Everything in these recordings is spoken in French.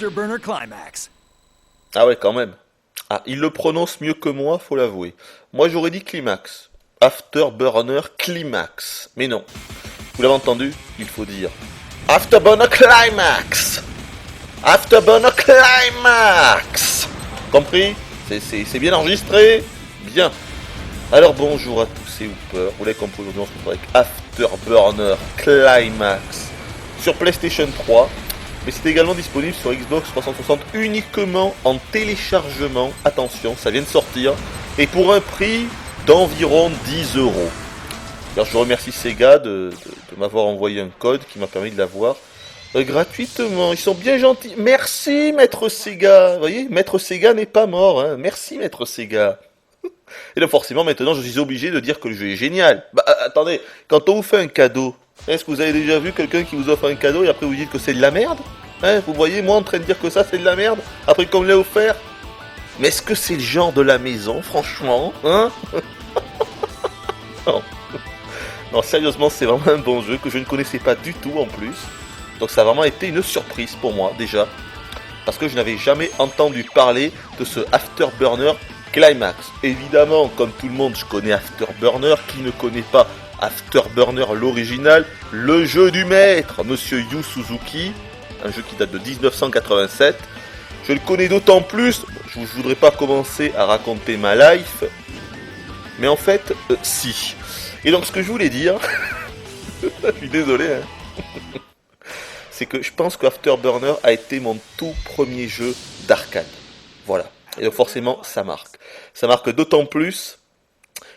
Afterburner Climax. Ah ouais, quand même. Ah, il le prononce mieux que moi, faut l'avouer. Moi, j'aurais dit climax. Afterburner Climax. Mais non. Vous l'avez entendu? Il faut dire Afterburner Climax. Afterburner Climax. Compris? C'est bien enregistré? Bien. Alors bonjour à tous et hoopers. Vous l'avez compris, aujourd'hui on se retrouve avec Afterburner Climax sur PlayStation 3. Mais c'est également disponible sur Xbox 360 uniquement en téléchargement. Attention, ça vient de sortir. Et pour un prix d'environ 10 euros. Alors je remercie Sega de m'avoir envoyé un code qui m'a permis de l'avoir gratuitement. Ils sont bien gentils. Merci Maître Sega. Vous voyez, Maître Sega n'est pas mort. Hein. Merci Maître Sega. Et là forcément maintenant je suis obligé de dire que le jeu est génial. Bah attendez, quand on vous fait un cadeau, est-ce que vous avez déjà vu quelqu'un qui vous offre un cadeau et après vous dites que c'est de la merde? Hein, vous voyez moi en train de dire que ça c'est de la merde après qu'on me l'a offert? Mais est-ce que c'est le genre de la maison franchement? Hein? Non. Non, sérieusement, c'est vraiment un bon jeu que je ne connaissais pas du tout en plus. Donc ça a vraiment été une surprise pour moi déjà. Parce que je n'avais jamais entendu parler de ce Afterburner Climax. Évidemment, comme tout le monde, je connais Afterburner. Qui ne connaît pas Afterburner l'original? Le jeu du maître, Monsieur Yu Suzuki. Un jeu qui date de 1987. Je le connais d'autant plus, je ne voudrais pas commencer à raconter ma life. Mais en fait, si. Et donc ce que je voulais dire, je suis désolé, hein, c'est que je pense que Afterburner a été mon tout premier jeu d'arcade. Voilà. Et donc forcément, ça marque. Ça marque d'autant plus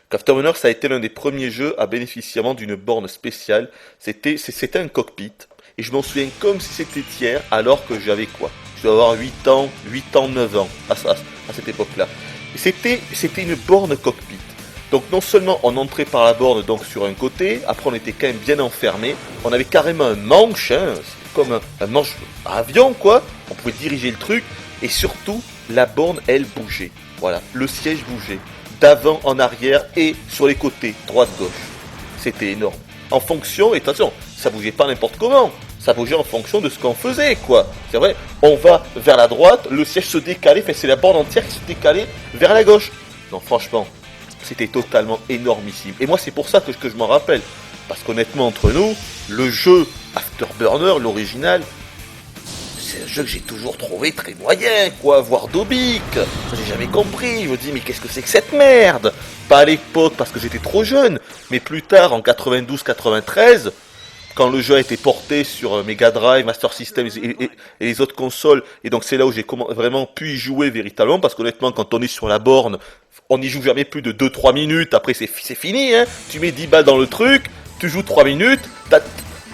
qu'Afterburner, ça a été l'un des premiers jeux à bénéficier d'une borne spéciale. C'était un cockpit. Et je m'en souviens comme si c'était hier, alors que j'avais quoi? Je dois avoir 8 ans, 9 ans à cette époque-là. Et c'était une borne cockpit. Donc non seulement on entrait par la borne donc sur un côté, après on était quand même bien enfermé, on avait carrément un manche, hein, comme un manche à avion quoi, on pouvait diriger le truc, et surtout la borne elle bougeait, voilà, le siège bougeait, d'avant en arrière et sur les côtés, droite-gauche, c'était énorme. En fonction, et attention, ça bougeait pas n'importe comment, ça bougeait en fonction de ce qu'on faisait quoi, c'est vrai, on va vers la droite, le siège se décalait, enfin c'est la borne entière qui se décalait vers la gauche, non franchement, c'était totalement énormissime. Et moi, c'est pour ça que je m'en rappelle. Parce qu'honnêtement, entre nous, le jeu Afterburner, l'original, c'est un jeu que j'ai toujours trouvé très moyen, quoi, voire d'obique. J'ai jamais compris. Je me dis, mais qu'est-ce que c'est que cette merde? Pas à l'époque, parce que j'étais trop jeune, mais plus tard, en 92-93, quand le jeu a été porté sur Mega Drive, Master System et les autres consoles, et donc c'est là où j'ai vraiment pu y jouer véritablement, parce qu'honnêtement, quand on est sur la borne, on n'y joue jamais plus de 2-3 minutes, après c'est fini, hein. Tu mets 10 balles dans le truc, tu joues 3 minutes,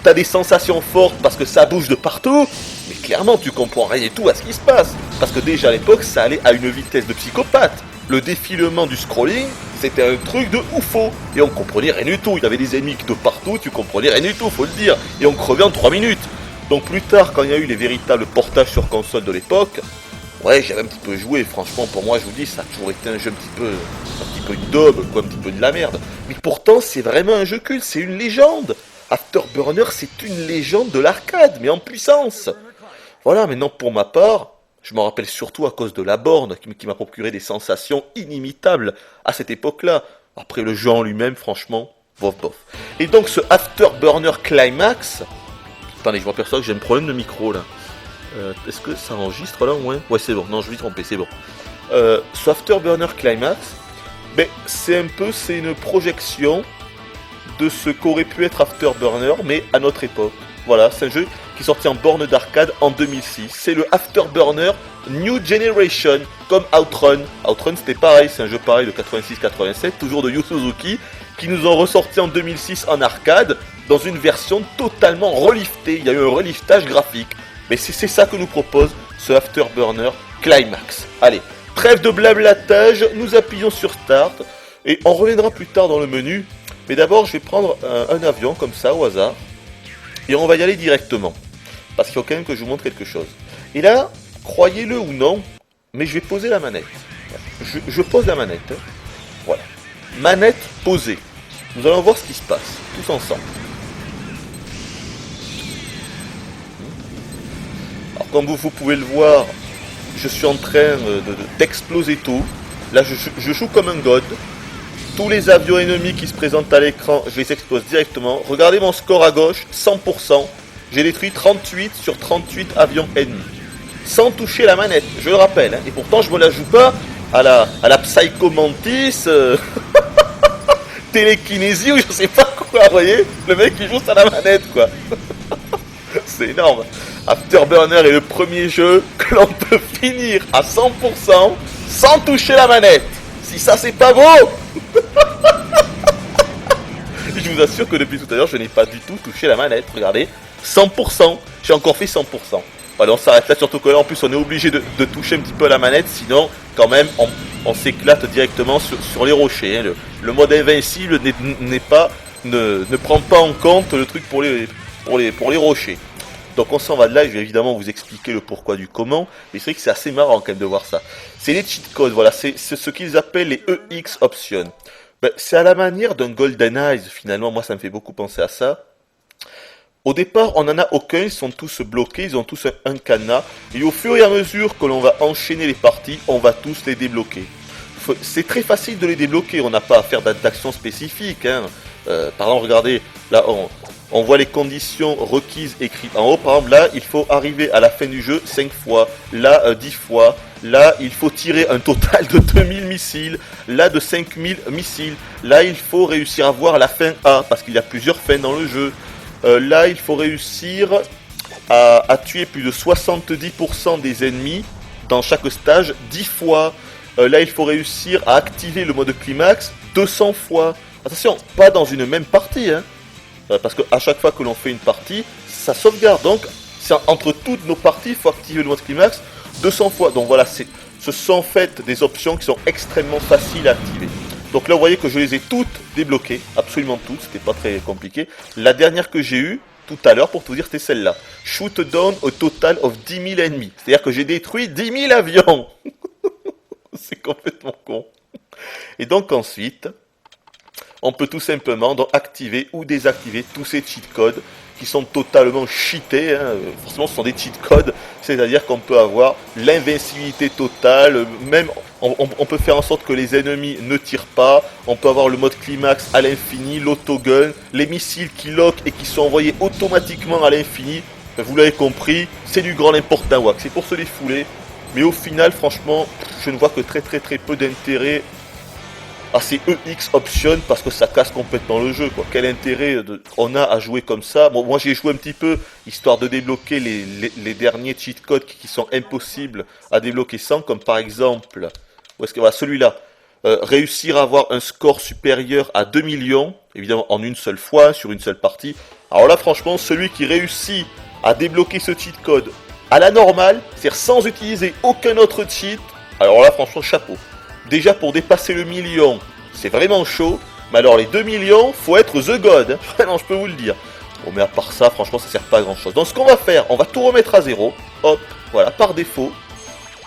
t'as des sensations fortes parce que ça bouge de partout, mais clairement tu comprends rien du tout à ce qui se passe, parce que déjà à l'époque ça allait à une vitesse de psychopathe. Le défilement du scrolling, c'était un truc de oufo, et on comprenait rien du tout, il y avait des ennemis de partout, tu comprenais rien du tout, faut le dire, et on crevait en 3 minutes. Donc plus tard, quand il y a eu les véritables portages sur console de l'époque, ouais, j'avais un petit peu joué, franchement, pour moi, je vous dis, ça a toujours été un jeu un petit peu une daube, quoi, un petit peu de la merde. Mais pourtant, c'est vraiment un jeu culte, c'est une légende. Afterburner, c'est une légende de l'arcade, mais en puissance. Voilà, maintenant, pour ma part, je m'en rappelle surtout à cause de la borne, qui m'a procuré des sensations inimitables à cette époque-là. Après, le jeu en lui-même, franchement, bof bof. Et donc, ce Afterburner Climax... Attendez, je m'aperçois que j'ai un problème de micro, là. Est-ce que ça enregistre là? Ouais, c'est bon, non je me suis trompé, c'est bon. Ce Afterburner Climax, ben, c'est une projection de ce qu'aurait pu être Afterburner, mais à notre époque. Voilà, c'est un jeu qui est sorti en borne d'arcade en 2006. C'est le Afterburner New Generation, comme Outrun. Outrun c'était pareil, c'est un jeu pareil de 86-87, toujours de Yu Suzuki, qui nous ont ressorti en 2006 en arcade, dans une version totalement reliftée. Il y a eu un reliftage graphique. Mais c'est ça que nous propose ce Afterburner Climax. Allez, trêve de blablatage, nous appuyons sur Start, et on reviendra plus tard dans le menu. Mais d'abord, je vais prendre un avion comme ça, au hasard, et on va y aller directement. Parce qu'il faut quand même que je vous montre quelque chose. Et là, croyez-le ou non, mais je vais poser la manette. Je pose la manette. Hein. Voilà. Manette posée. Nous allons voir ce qui se passe, tous ensemble. Alors, comme vous pouvez le voir, je suis en train d'exploser tout. Là, je joue comme un god. Tous les avions ennemis qui se présentent à l'écran, je les explose directement. Regardez mon score à gauche, 100%. J'ai détruit 38 sur 38 avions ennemis. Sans toucher la manette, je le rappelle. Hein. Et pourtant, je me la joue pas à la Psycho Mantis, télékinésie ou je sais pas quoi. Vous voyez, le mec qui joue à la manette, quoi. C'est énorme. Afterburner est le premier jeu que l'on peut finir à 100% sans toucher la manette. Si ça, c'est pas beau. Je vous assure que depuis tout à l'heure, je n'ai pas du tout touché la manette. Regardez, 100%. J'ai encore fait 100%. Voilà, on s'arrête là, surtout que là, en plus, on est obligé de toucher un petit peu la manette. Sinon, quand même, on s'éclate directement sur les rochers. Hein. Le mode invincible ne prend pas en compte le truc pour les rochers. Donc on s'en va de là, je vais évidemment vous expliquer le pourquoi du comment, mais c'est vrai que c'est assez marrant quand même de voir ça. C'est les cheat codes, voilà, c'est ce qu'ils appellent les EX options. Ben, c'est à la manière d'un Golden Eyes, finalement, moi ça me fait beaucoup penser à ça. Au départ, on n'en a aucun, ils sont tous bloqués, ils ont tous un cadenas, et au fur et à mesure que l'on va enchaîner les parties, on va tous les débloquer. C'est très facile de les débloquer, on n'a pas à faire d'action spécifique. Hein. Par exemple, regardez, là on voit les conditions requises écrites en haut. Par exemple, là, il faut arriver à la fin du jeu 5 fois, là 10 fois, là il faut tirer un total de 2000 missiles, là de 5000 missiles, là il faut réussir à voir la fin A, parce qu'il y a plusieurs fins dans le jeu. Là, il faut réussir à tuer plus de 70% des ennemis dans chaque stage 10 fois. Là, il faut réussir à activer le mode climax 200 fois. Attention, pas dans une même partie, hein. Parce qu'à chaque fois que l'on fait une partie, ça sauvegarde. Donc, entre toutes nos parties, il faut activer le mode climax 200 fois. Donc voilà, ce sont en fait des options qui sont extrêmement faciles à activer. Donc là, vous voyez que je les ai toutes débloquées, absolument toutes, c'était pas très compliqué. La dernière que j'ai eue, tout à l'heure, pour tout dire, c'était celle-là. Shoot down a total of 10 000 ennemis. C'est-à-dire que j'ai détruit 10 000 avions. C'est complètement con. Et donc ensuite, on peut tout simplement donc activer ou désactiver tous ces cheat codes qui sont totalement cheatés. Hein. Forcément, ce sont des cheat codes, c'est-à-dire qu'on peut avoir l'invincibilité totale, même on peut faire en sorte que les ennemis ne tirent pas, on peut avoir le mode climax à l'infini, l'autogun, les missiles qui lock et qui sont envoyés automatiquement à l'infini. Vous l'avez compris, c'est du grand n'importe quoi, c'est pour se les fouler. Mais au final, franchement, je ne vois que très peu d'intérêt à ces EX options parce que ça casse complètement le jeu, quoi. Quel intérêt on a à jouer comme ça? Bon, moi j'ai joué un petit peu histoire de débloquer les derniers cheat codes qui sont impossibles à débloquer sans, comme par exemple, où est-ce que voilà, celui-là, réussir à avoir un score supérieur à 2 millions, évidemment en une seule fois, sur une seule partie. Alors là, franchement, celui qui réussit à débloquer ce cheat code à la normale, c'est-à-dire sans utiliser aucun autre cheat, alors là, franchement, chapeau. Déjà, pour dépasser le million, c'est vraiment chaud. Mais alors, les 2 millions, faut être The God. Hein. Vraiment, je peux vous le dire. Bon, mais à part ça, franchement, ça sert pas à grand-chose. Donc, ce qu'on va faire, on va tout remettre à zéro. Hop, voilà, par défaut.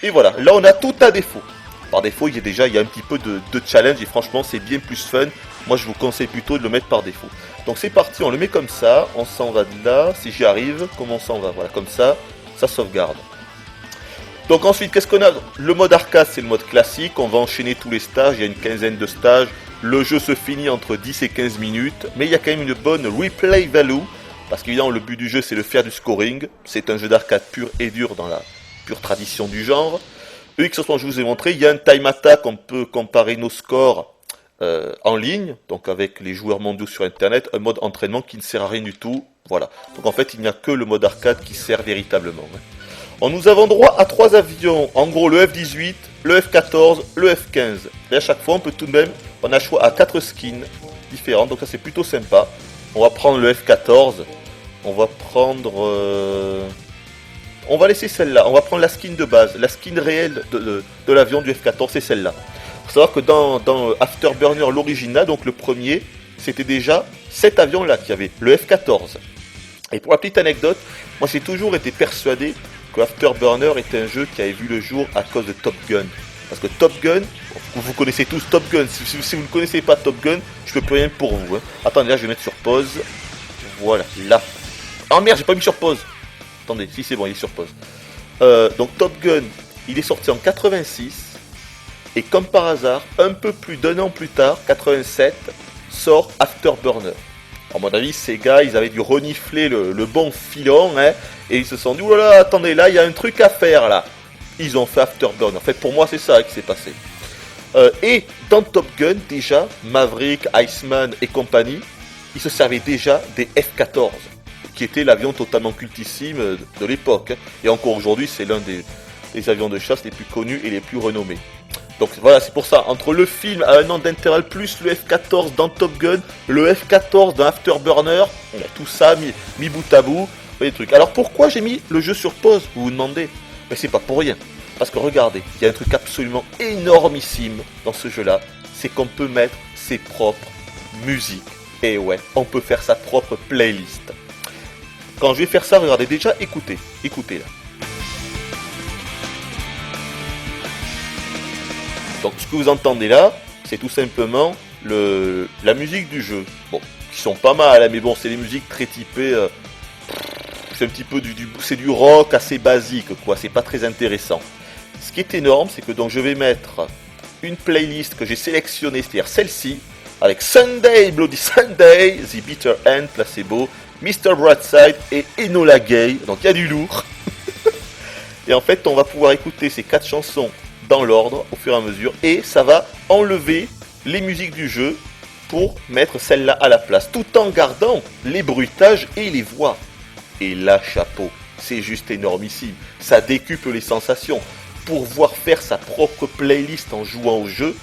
Et voilà, là, on a tout à défaut. Par défaut, il y a un petit peu de challenge. Et franchement, c'est bien plus fun. Moi, je vous conseille plutôt de le mettre par défaut. Donc, c'est parti, on le met comme ça. On s'en va de là. Si j'y arrive, comment on s'en va? Voilà, comme ça, ça sauvegarde. Donc ensuite, qu'est-ce qu'on a? Le mode arcade, c'est le mode classique. On va enchaîner tous les stages. Il y a une quinzaine de stages. Le jeu se finit entre 10 et 15 minutes. Mais il y a quand même une bonne replay value. Parce qu'évidemment, le but du jeu, c'est de faire du scoring. C'est un jeu d'arcade pur et dur dans la pure tradition du genre. EX, je vous ai montré. Il y a un time attack. On peut comparer nos scores en ligne. Donc avec les joueurs mondiaux sur Internet. Un mode entraînement qui ne sert à rien du tout. Voilà. Donc en fait, il n'y a que le mode arcade qui sert véritablement. Nous avons droit à 3 avions, en gros le F-18, le F-14, le F-15. Et à chaque fois, on a choix à 4 skins différents, donc ça c'est plutôt sympa. On va prendre le F-14, on va laisser celle-là, on va prendre la skin de base, la skin réelle de l'avion du F-14, c'est celle-là. Il faut savoir que dans Afterburner, l'original, donc le premier, c'était déjà cet avion-là qui avait, le F-14. Et pour la petite anecdote, moi j'ai toujours été persuadé que Afterburner est un jeu qui avait vu le jour à cause de Top Gun. Parce que Top Gun, vous connaissez tous Top Gun, si vous ne connaissez pas Top Gun, je peux plus rien pour vous. Hein. Attendez, là je vais mettre sur pause. Voilà, là. Oh merde, j'ai pas mis sur pause. Attendez, si c'est bon, il est sur pause. Donc Top Gun, il est sorti en 86. Et comme par hasard, un peu plus d'un an plus tard, 87, sort Afterburner. À mon avis, ces gars, ils avaient dû renifler le bon filon, hein, et ils se sont dit, oh là là, attendez, là, il y a un truc à faire, là. Ils ont fait Afterburner. En fait, pour moi, c'est ça qui s'est passé. Et dans Top Gun, déjà, Maverick, Iceman et compagnie, ils se servaient déjà des F-14, qui était l'avion totalement cultissime de l'époque. Et encore aujourd'hui, c'est l'un des avions de chasse les plus connus et les plus renommés. Donc voilà, c'est pour ça, entre le film à un an d'intervalle plus le F-14 dans Top Gun, le F-14 dans Afterburner, on a tout ça mis bout à bout, des trucs. Alors pourquoi j'ai mis le jeu sur pause, vous vous demandez? Mais c'est pas pour rien. Parce que regardez, il y a un truc absolument énormissime dans ce jeu-là, c'est qu'on peut mettre ses propres musiques. Et ouais, on peut faire sa propre playlist. Quand je vais faire ça, regardez déjà, écoutez là. Donc ce que vous entendez là, c'est tout simplement la musique du jeu. Bon, qui sont pas mal, hein, mais bon, c'est des musiques très typées. C'est un petit peu c'est du rock assez basique, quoi. C'est pas très intéressant. Ce qui est énorme, c'est que donc je vais mettre une playlist que j'ai sélectionnée, c'est-à-dire celle-ci, avec Sunday, Bloody Sunday, The Bitter End, Placebo, Mr. Broadside et Enola Gay. Donc il y a du lourd. Et en fait, on va pouvoir écouter ces 4 chansons dans l'ordre au fur et à mesure, et ça va enlever les musiques du jeu pour mettre celle-là à la place, tout en gardant les bruitages et les voix. Et là, chapeau, c'est juste énormissime, ça décuple les sensations. Pouvoir faire sa propre playlist en jouant au jeu,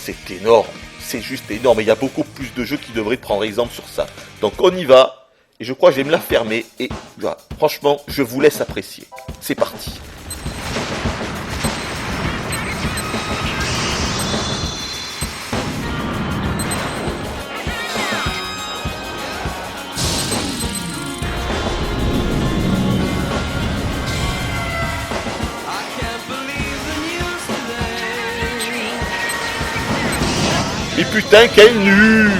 c'est énorme, c'est juste énorme, et il y a beaucoup plus de jeux qui devraient prendre exemple sur ça. Donc on y va, et je crois que je vais me la fermer, et voilà, franchement, je vous laisse apprécier. C'est parti. Et putain, quel nul!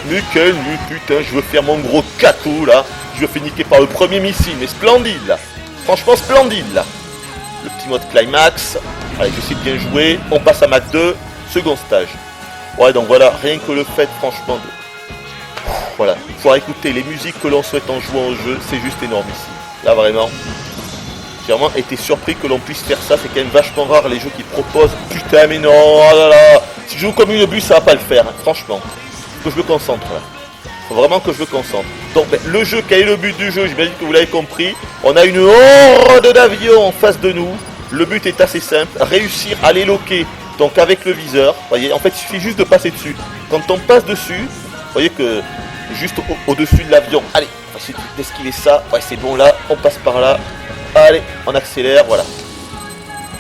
Mais quel nul, putain, je veux faire mon gros cacou là. Je veux faire niquer par le premier missile, mais splendide là. Franchement splendide là. Le petit mode climax. Allez, j'essaie de bien jouer. On passe à Mac 2, second stage. Ouais, donc voilà, rien que le fait franchement de... Voilà, pouvoir écouter les musiques que l'on souhaite en jouant au jeu, c'est juste énorme ici. Là vraiment, j'ai vraiment été surpris que l'on puisse faire ça, c'est quand même vachement rare les jeux qui proposent. Putain mais non, oh là là. Si je joue comme une bus, ça va pas le faire, hein, franchement. Faut que je me concentre là. Faut vraiment que je me concentre. Donc le jeu, quel est le but du jeu? J'imagine que vous l'avez compris. On a une horde d'avions en face de nous. Le but est assez simple, réussir à les loquer. Donc avec le viseur, voyez, en fait il suffit juste de passer dessus. Quand on passe dessus, vous voyez que juste au-dessus de l'avion, allez, on va essayer d'esquiver ça. Ouais, c'est bon là, on passe par là. Allez, on accélère, voilà.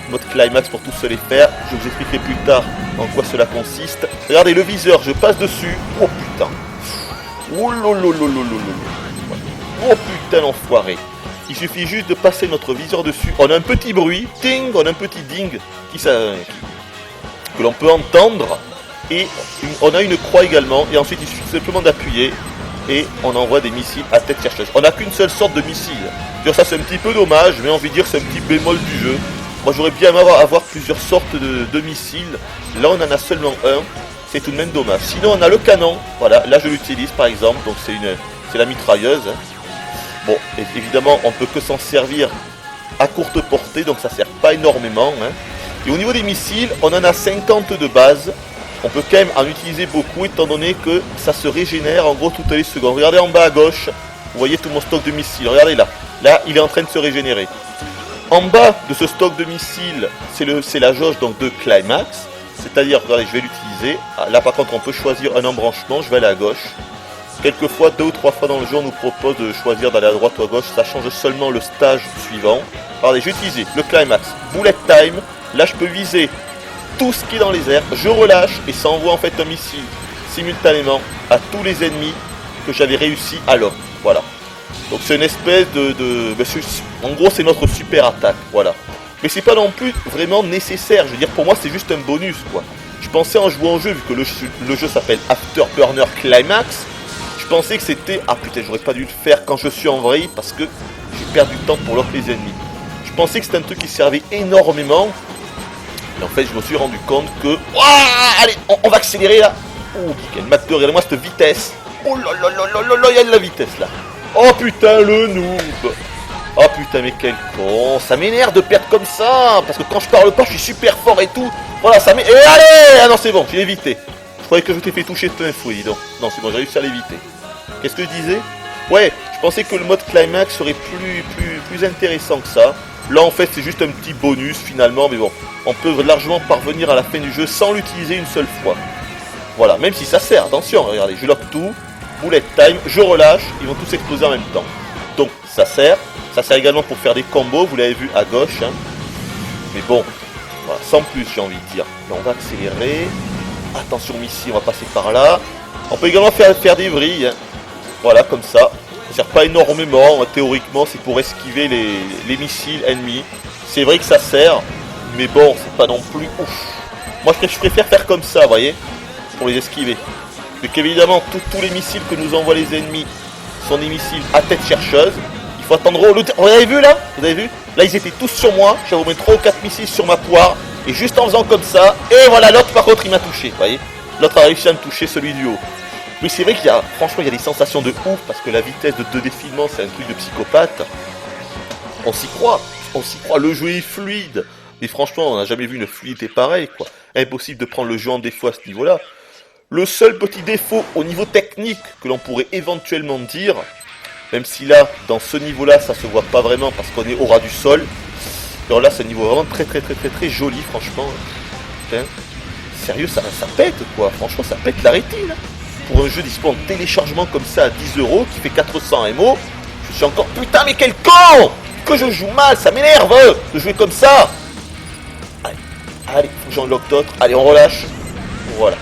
Mode climax pour tous se les faire. Je vous expliquerai plus tard en quoi cela consiste. Regardez le viseur, je passe dessus. Oh putain. Oh lololololololo. Oh putain l'enfoiré. Il suffit juste de passer notre viseur dessus. On a un petit bruit, ting, on a un petit ding que l'on peut entendre. Et on a une croix également. Et ensuite il suffit simplement d'appuyer. Et on envoie des missiles à tête chercheuse. On n'a qu'une seule sorte de missile. Ça c'est un petit peu dommage, mais on va dire que c'est un petit bémol du jeu. Moi j'aurais bien aimé avoir plusieurs sortes de missiles. Là on en a seulement un. C'est tout de même dommage. Sinon on a le canon. Voilà, là je l'utilise par exemple. Donc c'est la mitrailleuse. Bon, évidemment on peut que s'en servir à courte portée. Donc ça sert pas énormément. Et au niveau des missiles, on en a 50 de base. On peut quand même en utiliser beaucoup étant donné que ça se régénère en gros toutes les secondes. Regardez en bas à gauche, vous voyez tout mon stock de missiles. Regardez là, là il est en train de se régénérer. En bas de ce stock de missiles, c'est la jauge donc de climax. C'est-à-dire, regardez, je vais l'utiliser. Là par contre on peut choisir un embranchement, je vais aller à gauche. Quelquefois, 2 ou 3 fois dans le jeu on nous propose de choisir d'aller à droite ou à gauche. Ça change seulement le stage suivant. Regardez, je vais utiliser le climax, bullet time. Là je peux viser tout ce qui est dans les airs, je relâche et ça envoie en fait un missile simultanément à tous les ennemis que j'avais réussi à lock. Voilà. Donc c'est une espèce en gros c'est notre super attaque. Voilà. Mais c'est pas non plus vraiment nécessaire. Je veux dire, pour moi c'est juste un bonus quoi. Je pensais en jouant au jeu, vu que le jeu s'appelle Afterburner Climax, je pensais que c'était... Ah putain, j'aurais pas dû le faire quand je suis en vrille parce que j'ai perdu du temps pour lock les ennemis. Je pensais que c'était un truc qui servait énormément. Et en fait, je me suis rendu compte que... Ouah, allez, on va accélérer là. Oh, quel Mach 2, regardez-moi cette vitesse. Oh là là là là là là, il y a de la vitesse là. Oh putain, le noob. Oh putain, mais quel con. Ça m'énerve de perdre comme ça. Parce que quand je parle pas, je suis super fort et tout. Voilà, ça m'énerve. Et allez. Ah non, c'est bon, j'ai évité. Je croyais que je t'ai fait toucher de plein fouet, dis donc. Non, c'est bon, j'ai réussi à l'éviter. Qu'est-ce que je disais? Ouais, je pensais que le mode climax serait plus intéressant que ça. Là, en fait, c'est juste un petit bonus finalement. Mais bon, on peut largement parvenir à la fin du jeu sans l'utiliser une seule fois. Voilà, même si ça sert. Attention, regardez, je lock tout. Bullet time, je relâche. Ils vont tous exploser en même temps. Donc, ça sert. Ça sert également pour faire des combos, vous l'avez vu à gauche. Hein. Mais bon, voilà, sans plus, j'ai envie de dire. Là, on va accélérer. Attention, missile, on va passer par là. On peut également faire des vrilles. Hein. Voilà, comme ça. Ça sert pas énormément. Théoriquement, c'est pour esquiver les missiles ennemis. C'est vrai que ça sert. Mais bon, c'est pas non plus ouf. Moi, je préfère faire comme ça, vous voyez, pour les esquiver. Donc, évidemment, tous les missiles que nous envoient les ennemis sont des missiles à tête chercheuse. Il faut attendre. Vous avez vu là? Vous avez vu? Là, ils étaient tous sur moi. Je vais vous mettre 3 ou 4 missiles sur ma poire. Et juste en faisant comme ça. Et voilà, l'autre, par contre, il m'a touché. Vous voyez? L'autre a réussi à me toucher, celui du haut. Mais c'est vrai qu'il y a, franchement, il y a des sensations de ouf. Parce que la vitesse de défilement, c'est un truc de psychopathe. On s'y croit. On s'y croit. Le jeu est fluide. Mais franchement, on n'a jamais vu une fluidité pareille, quoi. Impossible de prendre le jeu en défaut à ce niveau-là. Le seul petit défaut au niveau technique que l'on pourrait éventuellement dire, même si là, dans ce niveau-là, ça se voit pas vraiment parce qu'on est au ras du sol. Alors là, c'est un niveau vraiment très joli, franchement. Hein. Sérieux, ça pète, quoi. Franchement, ça pète la rétine. Pour un jeu dispo en téléchargement comme ça à 10 € qui fait 400 MO, je suis encore... Putain, mais quel con! Que je joue mal, ça m'énerve de jouer comme ça. Allez, faut que j'en lock d'autres. Allez, on relâche. Voilà.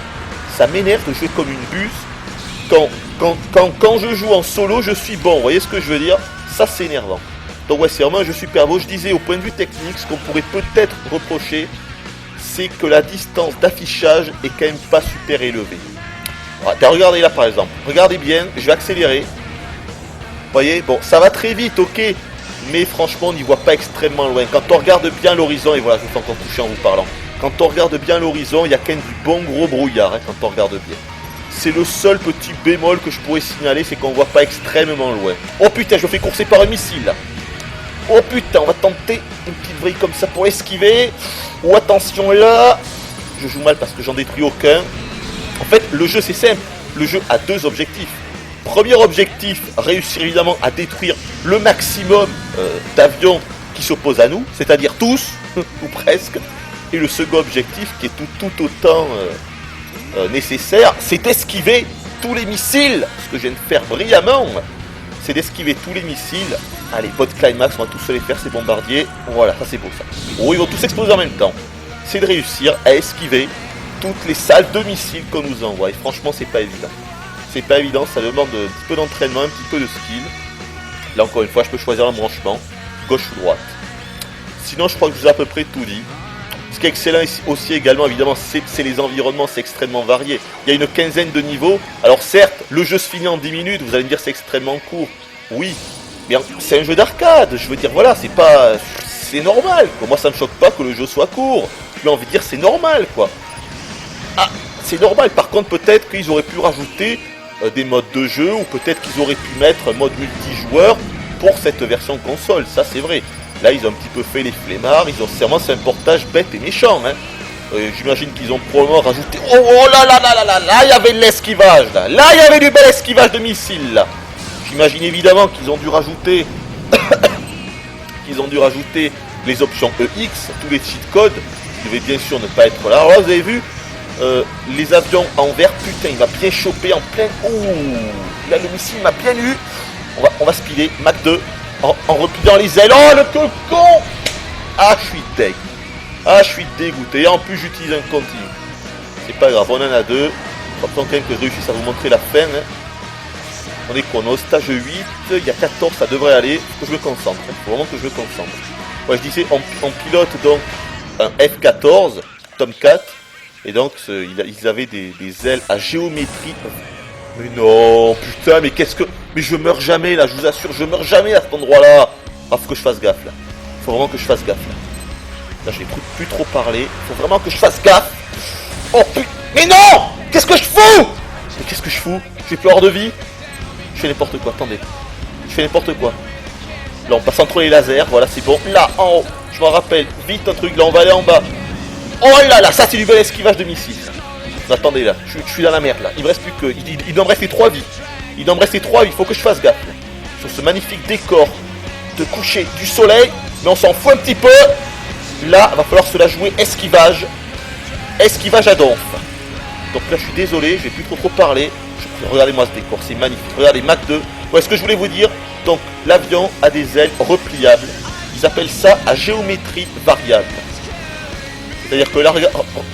Ça m'énerve de jouer comme une buse. Quand je joue en solo, je suis bon. Vous voyez ce que je veux dire? Ça, c'est énervant. Donc ouais, c'est vraiment un jeu super beau. Je disais, au point de vue technique, ce qu'on pourrait peut-être reprocher, c'est que la distance d'affichage est quand même pas super élevée. Voilà, regardez là, par exemple. Regardez bien, je vais accélérer. Vous voyez? Bon, ça va très vite, ok. Mais franchement, on n'y voit pas extrêmement loin. Quand on regarde bien l'horizon, et voilà, je me fais encore toucher en vous parlant. Quand on regarde bien l'horizon, il y a quand même du bon gros brouillard, hein, quand on regarde bien. C'est le seul petit bémol que je pourrais signaler, c'est qu'on voit pas extrêmement loin. Oh putain, je me fais courser par un missile là. Oh putain, on va tenter une petite vrille comme ça pour esquiver. Oh attention là. Je joue mal parce que j'en détruis aucun. En fait, le jeu c'est simple. Le jeu a 2 objectifs. Premier objectif, réussir évidemment à détruire le maximum d'avions qui s'opposent à nous, c'est-à-dire tous, ou presque. Et le second objectif, qui est tout autant nécessaire, c'est d'esquiver tous les missiles. Ce que je viens de faire brillamment, c'est d'esquiver tous les missiles. Allez, bot climax, on va tous se les faire, ces bombardiers. Voilà, ça c'est beau ça. Oh, ils vont tous exploser en même temps. C'est de réussir à esquiver toutes les salles de missiles qu'on nous envoie. Et franchement, c'est pas évident. C'est pas évident, ça demande un petit peu d'entraînement, un petit peu de skill. Là encore une fois, je peux choisir l'embranchement, gauche ou droite. Sinon, je crois que je vous ai à peu près tout dit. Ce qui est excellent ici aussi également, évidemment, c'est les environnements, c'est extrêmement varié. Il y a une quinzaine de niveaux. Alors certes, le jeu se finit en 10 minutes, vous allez me dire c'est extrêmement court. Oui, mais c'est un jeu d'arcade, je veux dire, voilà, c'est pas... C'est normal, quoi. Moi ça me choque pas que le jeu soit court. J'ai envie de dire c'est normal, quoi. Ah, c'est normal, par contre peut-être qu'ils auraient pu rajouter des modes de jeu, ou peut-être qu'ils auraient pu mettre un mode multijoueur pour cette version console, ça c'est vrai. Là, ils ont un petit peu fait les flemmards, ils ont vraiment c'est un portage bête et méchant. Hein. J'imagine qu'ils ont probablement rajouté... Oh, oh là là là là là, là il y avait de l'esquivage, là. Là, il y avait du bel esquivage de missiles, là. J'imagine évidemment qu'ils ont dû rajouter... les options EX, tous les cheat codes, qui devaient bien sûr ne pas être là. Alors là, vous avez vu, les avions en vert, putain, il m'a bien chopé en plein... Ouh, là, le missile m'a bien eu. On va speeder, Mach 2. En repliant les ailes. Oh, le con. Ah, je suis deg. Ah, je suis dégoûté. Et en plus, j'utilise un continu. C'est pas grave, on en a 2. Faut quand même que je réussisse à vous montrer la fin. Hein. On est quoi? On est au stage 8. Il y a 14, ça devrait aller. Faut que je me concentre. Hein. Faut vraiment que je me concentre. Ouais, je disais, on pilote donc un F-14, Tomcat. Et donc, ils avaient des ailes à géométrie. Mais non, putain, mais qu'est-ce que... Mais je meurs jamais, là, je vous assure, je meurs jamais à cet endroit-là. Ah, faut que je fasse gaffe, là. Faut vraiment que je fasse gaffe là. Là je vais plus trop parler. Faut vraiment que je fasse gaffe. Oh putain. Mais non! Qu'est-ce que je fous? Mais qu'est-ce que je fous? J'ai plus hors de vie. Je fais n'importe quoi, attendez. Je fais n'importe quoi. Là on passe entre les lasers, voilà c'est bon. Là en haut, je m'en rappelle, vite un truc, là on va aller en bas. Oh là là, ça c'est du bel esquivage de missiles. Attendez là, je suis dans la merde là. Il me reste plus que. Il doit me rester 3 vies. Il doit me rester 3 vies, il faut que je fasse gaffe. Là. Sur ce magnifique décor de coucher du soleil. Mais on s'en fout un petit peu. Là, il va falloir se la jouer esquivage. Esquivage à donf. Donc là je suis désolé, je vais plus trop parler. Regardez-moi ce décor, c'est magnifique. Regardez Mach 2. Ouais, ce que je voulais vous dire, donc l'avion a des ailes repliables. Ils appellent ça à géométrie variable. C'est-à-dire que là,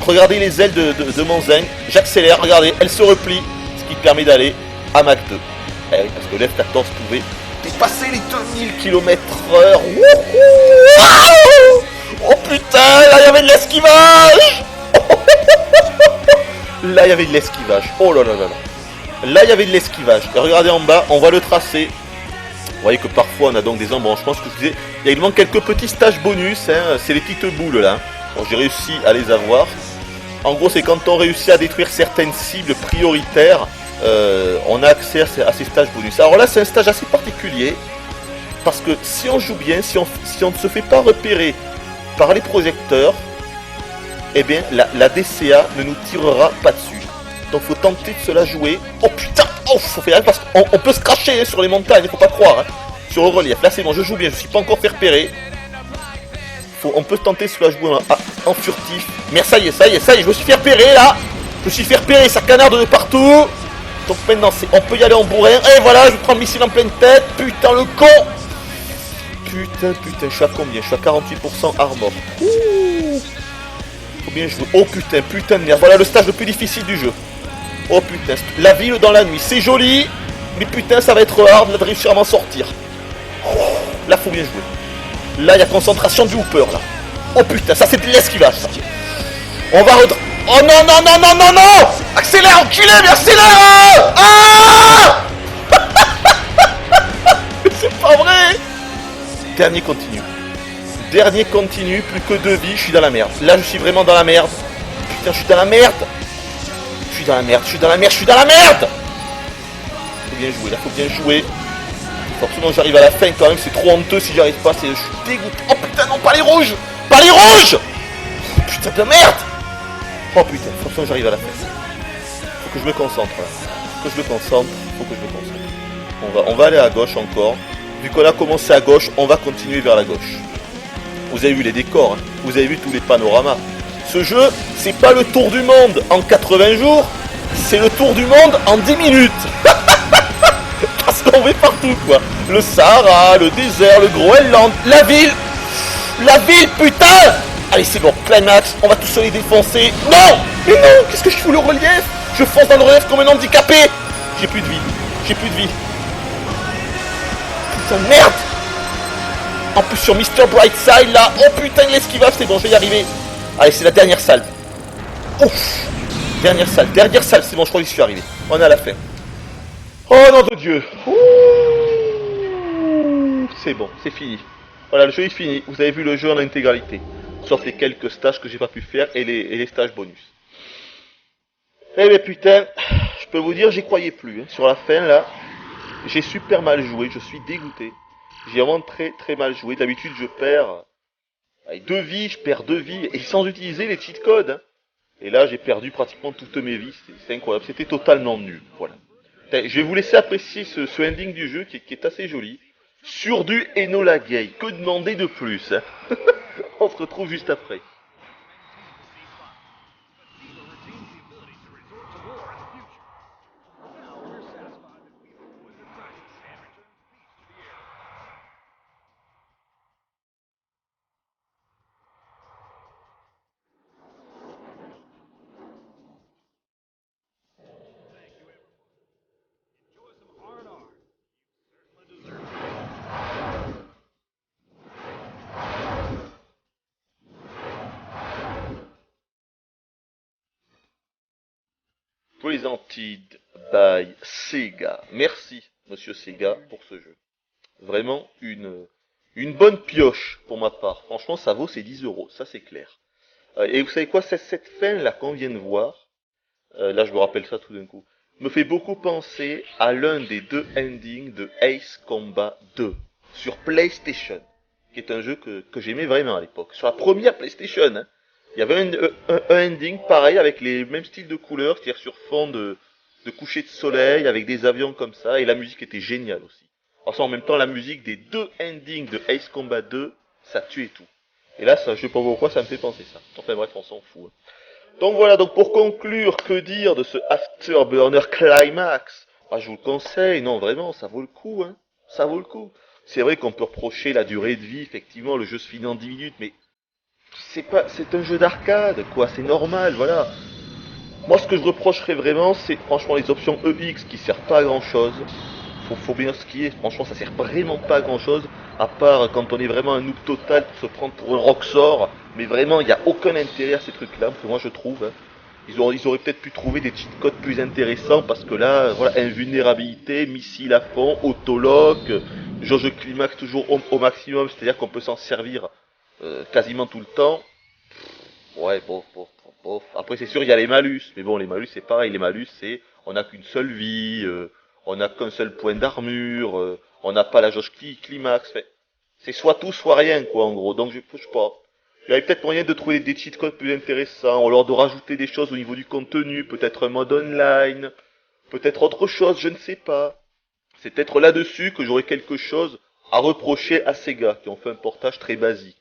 regardez les ailes de mon Zen. J'accélère, regardez, elles se replient, ce qui permet d'aller à Mach 2. Eh oui, parce que l'F-14 pouvait dépasser les 2000 km/h. Oh putain, là il y avait de l'esquivage. Là il y avait de l'esquivage. Oh là là là là. Là il y avait de l'esquivage. Et regardez en bas, on va le tracer. Vous voyez que parfois on a donc des embranchements. Ce que je disais, il y a également quelques petits stages bonus. Hein. C'est les petites boules là. Bon, j'ai réussi à les avoir. En gros, c'est quand on réussit à détruire certaines cibles prioritaires, on a accès à ces stages bonus. Alors là, c'est un stage assez particulier. Parce que si on joue bien, si on ne se fait pas repérer par les projecteurs, eh bien, la DCA ne nous tirera pas dessus. Donc, faut tenter de se la jouer. Oh putain! Oh, faut faire parce qu'on peut se cracher hein, sur les montagnes, il faut pas croire. Hein. Sur le relief. Là, c'est bon, je joue bien, je suis pas encore fait repérer. On peut tenter de se la jouer en furtif. Mais ça y est, je me suis fait repérer là. Je me suis fait repérer, ça canarde de partout. Donc maintenant, on peut y aller en bourrin. Et voilà, je prends le missile en pleine tête. Putain, le con. Putain, je suis à combien? Je suis à 48% armor. Ouh. Faut bien jouer. Oh putain de merde. Voilà le stage le plus difficile du jeu. Oh putain, la ville dans la nuit, c'est joli. Mais putain, ça va être hard là, de réussir à m'en sortir. Oh, là, faut bien jouer. Là, il y a concentration du hooper, là. Oh putain, ça c'est de l'esquivage, ça. On va redre... Oh non. Accélère, enculé, mais accélère. Ah. C'est pas vrai. Dernier continue, plus que 2 vies, je suis dans la merde. Là, je suis vraiment dans la merde. Putain, je suis dans la merde. Faut bien jouer, là, faut bien jouer. Forcément, j'arrive à la fin quand même, c'est trop honteux si j'arrive pas, je suis dégoûté. Oh putain, non, pas les rouges. Oh, putain de merde. Oh putain, forcément, j'arrive à la fin. Faut que je me concentre, là. Faut que je me concentre. On va aller à gauche encore. Vu qu'on a commencé à gauche, on va continuer vers la gauche. Vous avez vu les décors, hein. Vous avez vu tous les panoramas. Ce jeu, c'est pas le tour du monde en 80 jours, c'est le tour du monde en 10 minutes. Parce qu'on va partout, quoi. Le Sahara, le désert, le Groenland, la ville, putain. Allez, c'est bon, climax, on va tous se les défoncer. Non. Mais non, qu'est-ce que je fous le relief? Je fonce dans le relief comme un handicapé. J'ai plus de vie. Putain, merde. En plus sur Mr. Brightside là. Oh putain, l'esquivage, c'est bon, je vais y arriver. Allez, c'est la dernière salle. Ouf. Dernière salle, c'est bon, je crois que j'y suis arrivé. On est à la fin. Oh nom de Dieu. C'est bon, c'est fini. Voilà, le jeu est fini. Vous avez vu le jeu en intégralité. Sauf les quelques stages que j'ai pas pu faire et les stages bonus. Eh bien putain, je peux vous dire, j'y croyais plus. Hein. Sur la fin là, j'ai super mal joué, je suis dégoûté. J'ai vraiment très mal joué. D'habitude je perds avec 2 vies, je perds 2 vies et sans utiliser les cheat codes. Hein. Et là j'ai perdu pratiquement toutes mes vies, c'est incroyable, c'était totalement nul. Voilà. Je vais vous laisser apprécier ce ending du jeu qui est assez joli. Sur du Enola Gay, que demander de plus hein. On se retrouve juste après. Presented by Sega. Merci, monsieur Sega, pour ce jeu. Vraiment une Une bonne pioche pour ma part. Franchement, ça vaut ses 10 euros, ça c'est clair. Et vous savez quoi, cette fin là qu'on vient de voir, là je me rappelle ça tout d'un coup, me fait beaucoup penser à l'un des deux endings de Ace Combat 2 sur PlayStation, qui est un jeu que j'aimais vraiment à l'époque. Sur la première PlayStation, hein, il y avait un ending pareil avec les mêmes styles de couleurs, c'est-à-dire sur fond de coucher de soleil, avec des avions comme ça, et la musique était géniale aussi. Alors ça, en même temps, la musique des deux endings de Ace Combat 2, ça tuait tout. Et là, ça, je sais pas pourquoi, ça me fait penser ça. Enfin bref, on s'en fout. Hein. Donc voilà, donc pour conclure, que dire de ce Afterburner Climax? Ah, je vous le conseille, non vraiment, ça vaut le coup, hein. Ça vaut le coup. C'est vrai qu'on peut reprocher la durée de vie, effectivement, le jeu se finit en 10 minutes, mais c'est un jeu d'arcade, quoi, c'est normal, voilà. Moi, ce que je reprocherais vraiment, c'est franchement les options EX qui servent pas à grand chose. Faut bien ce qui est, franchement, ça sert vraiment pas à grand chose, à part quand on est vraiment un noob total pour se prendre pour un Roxor, mais vraiment, il n'y a aucun intérêt à ces trucs-là, parce que moi je trouve. Hein. Ils auraient peut-être pu trouver des cheat codes plus intéressants, parce que là, voilà, invulnérabilité, missile à fond, autolock, jauge climax toujours au maximum, c'est-à-dire qu'on peut s'en servir quasiment tout le temps. Ouais, bof, bof, bof, bof. Après, c'est sûr, il y a les malus. Mais bon, les malus, c'est pareil. Les malus, c'est, on n'a qu'une seule vie, on n'a qu'un seul point d'armure, on n'a pas la jauge climax. Fait, c'est soit tout, soit rien, quoi, en gros. Donc, je sais pas. Il y avait peut-être moyen de trouver des cheat codes plus intéressants, ou alors de rajouter des choses au niveau du contenu, peut-être un mode online, peut-être autre chose, je ne sais pas. C'est peut-être là-dessus que j'aurais quelque chose à reprocher à Sega, qui ont fait un portage très basique.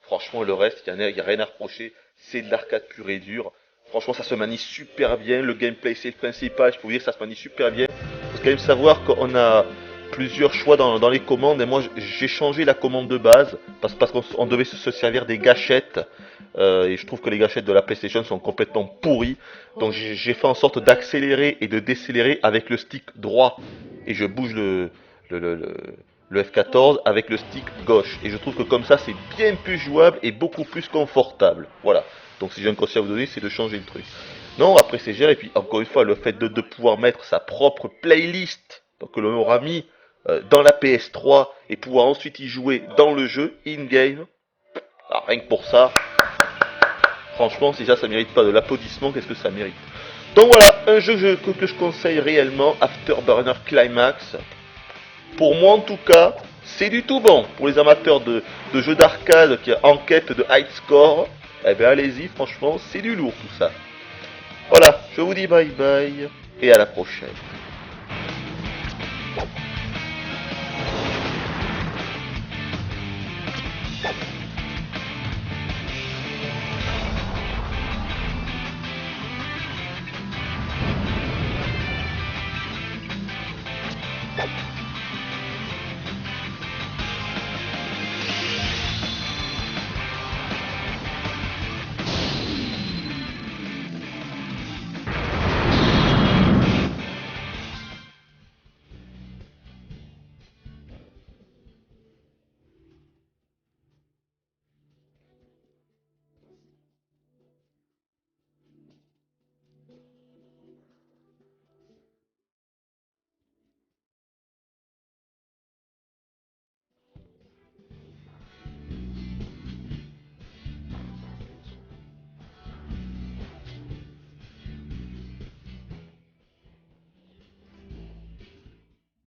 Franchement, le reste, il y a rien à reprocher. C'est de l'arcade pur et dur. Franchement, ça se manie super bien. Le gameplay, c'est le principal. Je peux vous dire, ça se manie super bien. Il faut quand même savoir qu'on a plusieurs choix dans les commandes. Et moi, j'ai changé la commande de base parce qu'on devait se servir des gâchettes. Et je trouve que les gâchettes de la PlayStation sont complètement pourries. Donc, j'ai fait en sorte d'accélérer et de décélérer avec le stick droit. Et je bouge le, le, le, le F14 avec le stick gauche. Et je trouve que comme ça, c'est bien plus jouable et beaucoup plus confortable. Voilà. Donc si j'ai un conseil à vous donner, c'est de changer le truc. Non, après c'est géré. Et puis encore une fois, le fait de pouvoir mettre sa propre playlist, donc que l'on aura mis dans la PS3 et pouvoir ensuite y jouer dans le jeu, in-game. Rien que pour ça, franchement, si ça mérite pas de l'applaudissement, qu'est-ce que ça mérite? Donc voilà, un jeu que je conseille réellement, Afterburner Climax. Pour moi en tout cas, c'est du tout bon. Pour les amateurs de jeux d'arcade qui en quête de high score, eh bien allez-y, franchement, c'est du lourd tout ça. Voilà, je vous dis bye bye et à la prochaine.